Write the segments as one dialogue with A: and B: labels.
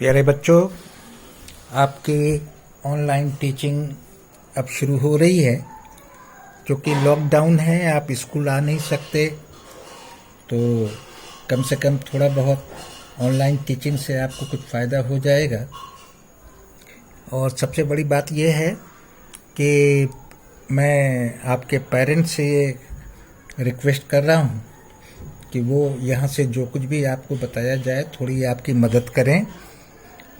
A: प्यारे बच्चों, आपकी ऑनलाइन टीचिंग अब शुरू हो रही है। क्योंकि लॉकडाउन है, आप स्कूल आ नहीं सकते, तो कम से कम थोड़ा बहुत ऑनलाइन टीचिंग से आपको कुछ फ़ायदा हो जाएगा। और सबसे बड़ी बात यह है कि मैं आपके पेरेंट्स से ये रिक्वेस्ट कर रहा हूँ कि वो यहाँ से जो कुछ भी आपको बताया जाए थोड़ी आपकी मदद करें।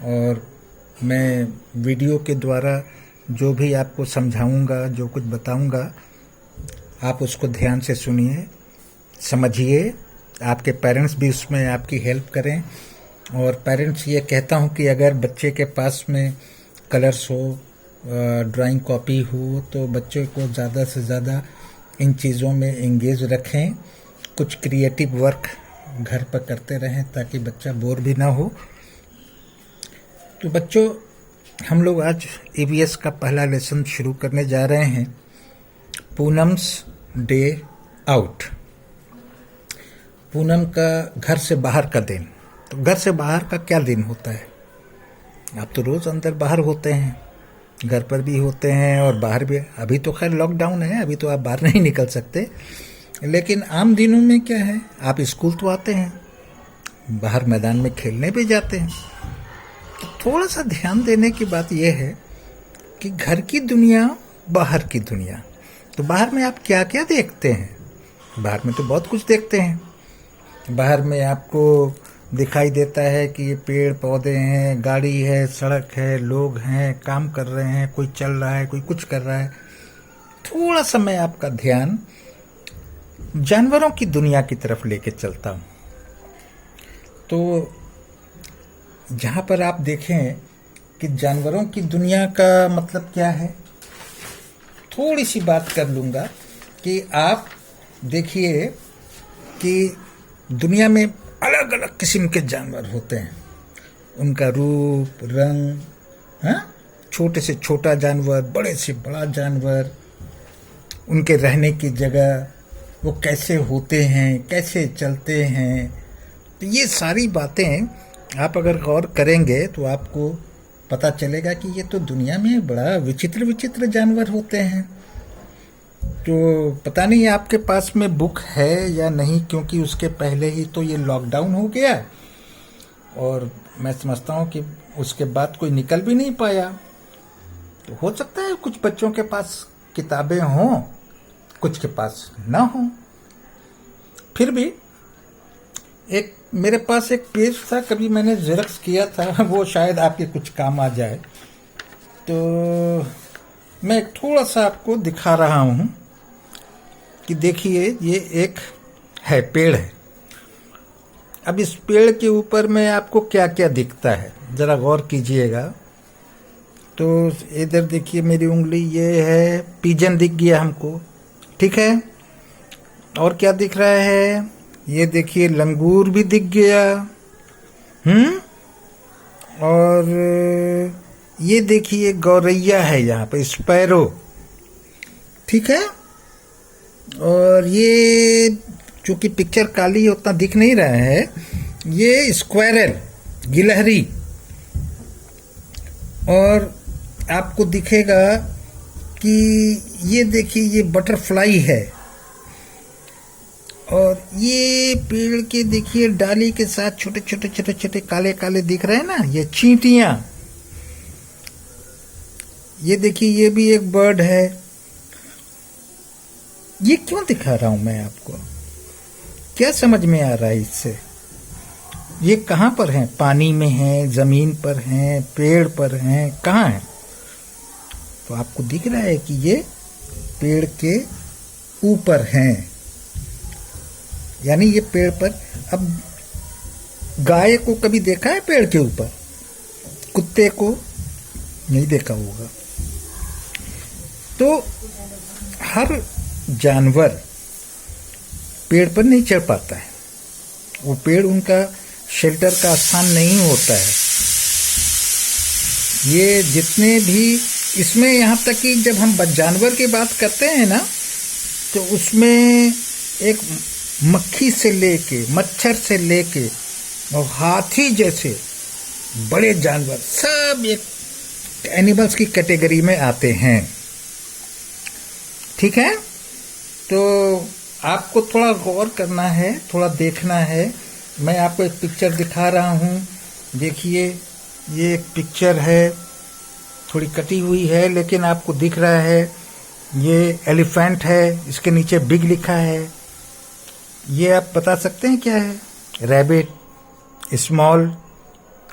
A: और मैं वीडियो के द्वारा जो भी आपको समझाऊंगा, जो कुछ बताऊंगा, आप उसको ध्यान से सुनिए, समझिए। आपके पेरेंट्स भी उसमें आपकी हेल्प करें। और पेरेंट्स ये कहता हूँ कि अगर बच्चे के पास में कलर्स हो, ड्राइंग कॉपी हो, तो बच्चे को ज़्यादा से ज़्यादा इन चीज़ों में एंगेज रखें। कुछ क्रिएटिव वर्क घर पर करते रहें ताकि बच्चा बोर भी ना हो। तो बच्चों, हम लोग आज ईवीएस का पहला लेसन शुरू करने जा रहे हैं, पूनम्स डे आउट। पूनम का घर से बाहर का दिन। तो घर से बाहर का क्या दिन होता है? आप तो रोज़ अंदर बाहर होते हैं, घर पर भी होते हैं और बाहर भी। अभी तो खैर लॉकडाउन है, अभी तो आप बाहर नहीं निकल सकते, लेकिन आम दिनों में क्या है, आप स्कूल तो आते हैं, बाहर मैदान में खेलने भी जाते हैं। तो थोड़ा सा ध्यान देने की बात यह है कि घर की दुनिया, बाहर की दुनिया। तो बाहर में आप क्या क्या देखते हैं? बाहर में तो बहुत कुछ देखते हैं। बाहर में आपको दिखाई देता है कि ये पेड़ पौधे हैं, गाड़ी है, सड़क है, लोग हैं, काम कर रहे हैं, कोई चल रहा है, कोई कुछ कर रहा है। थोड़ा सा मैं आपका ध्यान जानवरों की दुनिया की तरफ लेके चलता हूँ। तो जहाँ पर आप देखें कि जानवरों की दुनिया का मतलब क्या है, थोड़ी सी बात कर लूँगा कि आप देखिए कि दुनिया में अलग अलग किस्म के जानवर होते हैं। उनका रूप, रंग, हाँ, छोटे से छोटा जानवर, बड़े से बड़ा जानवर, उनके रहने की जगह, वो कैसे होते हैं, कैसे चलते हैं। तो ये सारी बातें आप अगर गौर करेंगे तो आपको पता चलेगा कि ये तो दुनिया में बड़ा विचित्र विचित्र जानवर होते हैं। तो पता नहीं आपके पास में बुक है या नहीं, क्योंकि उसके पहले ही तो ये लॉकडाउन हो गया और मैं समझता हूँ कि उसके बाद कोई निकल भी नहीं पाया। तो हो सकता है कुछ बच्चों के पास किताबें हों, कुछ के पास ना हों। फिर भी एक मेरे पास एक पेज था, कभी मैंने जेरॉक्स किया था, वो शायद आपके कुछ काम आ जाए। तो मैं थोड़ा सा आपको दिखा रहा हूँ कि देखिए, ये एक है, पेड़ है। अब इस पेड़ के ऊपर में आपको क्या क्या दिखता है, ज़रा गौर कीजिएगा। तो इधर देखिए, मेरी उंगली ये है, पिजन दिख गया हमको, ठीक है। और क्या दिख रहा है? ये देखिए, लंगूर भी दिख गया। और ये देखिए, गौरैया है यहाँ पे, स्पैरो, ठीक है। और ये चूंकि पिक्चर काली उतना दिख नहीं रहा है, ये स्क्वायरल, गिलहरी। और आपको दिखेगा कि ये देखिए, ये बटरफ्लाई है। और ये पेड़ के देखिए डाली के साथ छोटे छोटे छोटे छोटे काले काले दिख रहे हैं ना, ये चींटियां। ये देखिए, ये भी एक बर्ड है। ये क्यों दिखा रहा हूं मैं आपको? क्या समझ में आ रहा है इससे? ये कहां पर हैं? पानी में हैं, जमीन पर हैं, पेड़ पर हैं, कहां हैं? तो आपको दिख रहा है कि ये पेड़ के ऊपर हैं, यानी ये पेड़ पर। अब गाय को कभी देखा है पेड़ के ऊपर? कुत्ते को नहीं देखा होगा। तो हर जानवर पेड़ पर नहीं चढ़ पाता है, वो पेड़ उनका शेल्टर का स्थान नहीं होता है। ये जितने भी इसमें, यहाँ तक कि जब हम जानवर की बात करते हैं ना, तो उसमें एक मक्खी से लेके, मच्छर से लेके और हाथी जैसे बड़े जानवर सब एक एनिमल्स की कैटेगरी में आते हैं। ठीक है, तो आपको थोड़ा गौर करना है, थोड़ा देखना है। मैं आपको एक पिक्चर दिखा रहा हूँ, देखिए ये एक पिक्चर है, थोड़ी कटी हुई है लेकिन आपको दिख रहा है ये एलिफेंट है, इसके नीचे बिग लिखा है। ये आप बता सकते हैं क्या है? रैबिट स्मॉल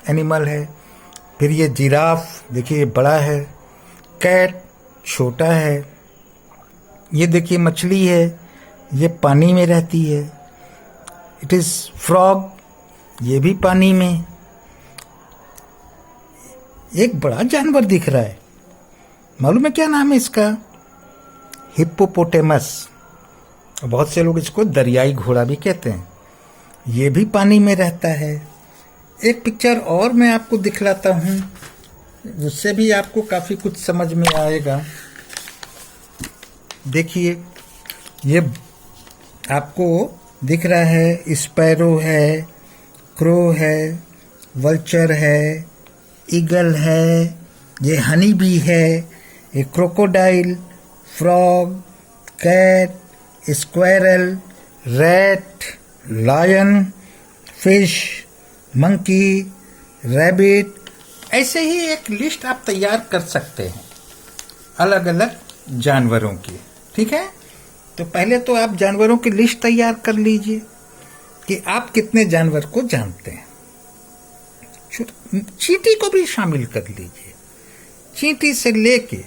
A: एनिमल है। फिर ये जिराफ देखिए बड़ा है, कैट छोटा है, ये देखिए मछली है, ये पानी में रहती है। इट इज़ फ्रॉग, ये भी पानी में। एक बड़ा जानवर दिख रहा है, मालूम है क्या नाम है इसका? हिप्पोपोटेमस। बहुत से लोग इसको दरियाई घोड़ा भी कहते हैं। ये भी पानी में रहता है। एक पिक्चर और मैं आपको दिखलाता हूँ, उससे भी आपको काफ़ी कुछ समझ में आएगा। देखिए ये आपको दिख रहा है, स्पैरो है, क्रो है, वल्चर है, ईगल है, ये हनी बी है, ये crocodile, frog, cat, squirrel, rat, lion, fish, monkey, rabbit. ऐसे ही एक लिस्ट आप तैयार कर सकते हैं अलग अलग जानवरों की। ठीक है, तो पहले तो आप जानवरों की लिस्ट तैयार कर लीजिए कि आप कितने जानवर को जानते हैं। चींटी को भी शामिल कर लीजिए, चींटी से लेके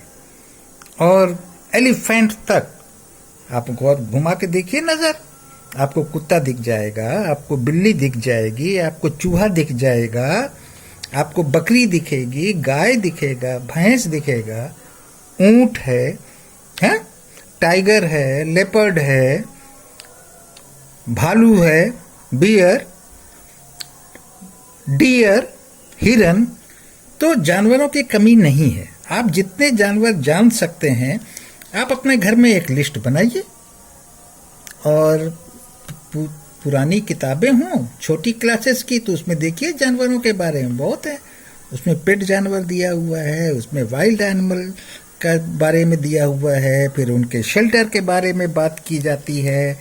A: और एलिफेंट तक आप गौर घुमा के देखिए नजर। आपको कुत्ता दिख जाएगा, आपको बिल्ली दिख जाएगी, आपको चूहा दिख जाएगा, आपको बकरी दिखेगी, गाय दिखेगा, भैंस दिखेगा, ऊंट है, टाइगर है, लेपर्ड है, भालू है, बियर, डियर, हिरन। तो जानवरों की कमी नहीं है। आप जितने जानवर जान सकते हैं आप अपने घर में एक लिस्ट बनाइए, और पुरानी किताबें हों छोटी क्लासेस की तो उसमें देखिए जानवरों के बारे में बहुत है। उसमें पेट जानवर दिया हुआ है, उसमें वाइल्ड एनिमल का बारे में दिया हुआ है, फिर उनके शेल्टर के बारे में बात की जाती है।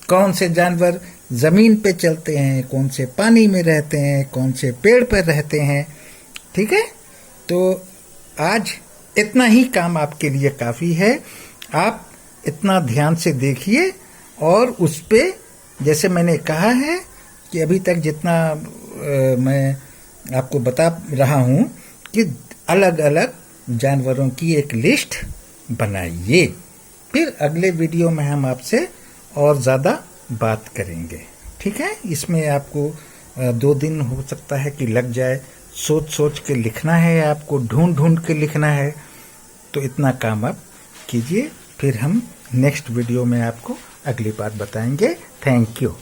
A: कौन से जानवर ज़मीन पे चलते हैं, कौन से पानी में रहते हैं, कौन से पेड़ पर रहते हैं। ठीक है, तो आज इतना ही काम आपके लिए काफ़ी है। आप इतना ध्यान से देखिए और उस पे, जैसे मैंने कहा है कि अभी तक जितना मैं आपको बता रहा हूँ कि अलग अलग जानवरों की एक लिस्ट बनाइए। फिर अगले वीडियो में हम आपसे और ज़्यादा बात करेंगे। ठीक है, इसमें आपको 2 दिन हो सकता है कि लग जाए। सोच सोच के लिखना है, आपको ढूंढ ढूंढ के लिखना है। तो इतना काम आप कीजिए, फिर हम नेक्स्ट वीडियो में आपको अगली बात बताएंगे। Thank you.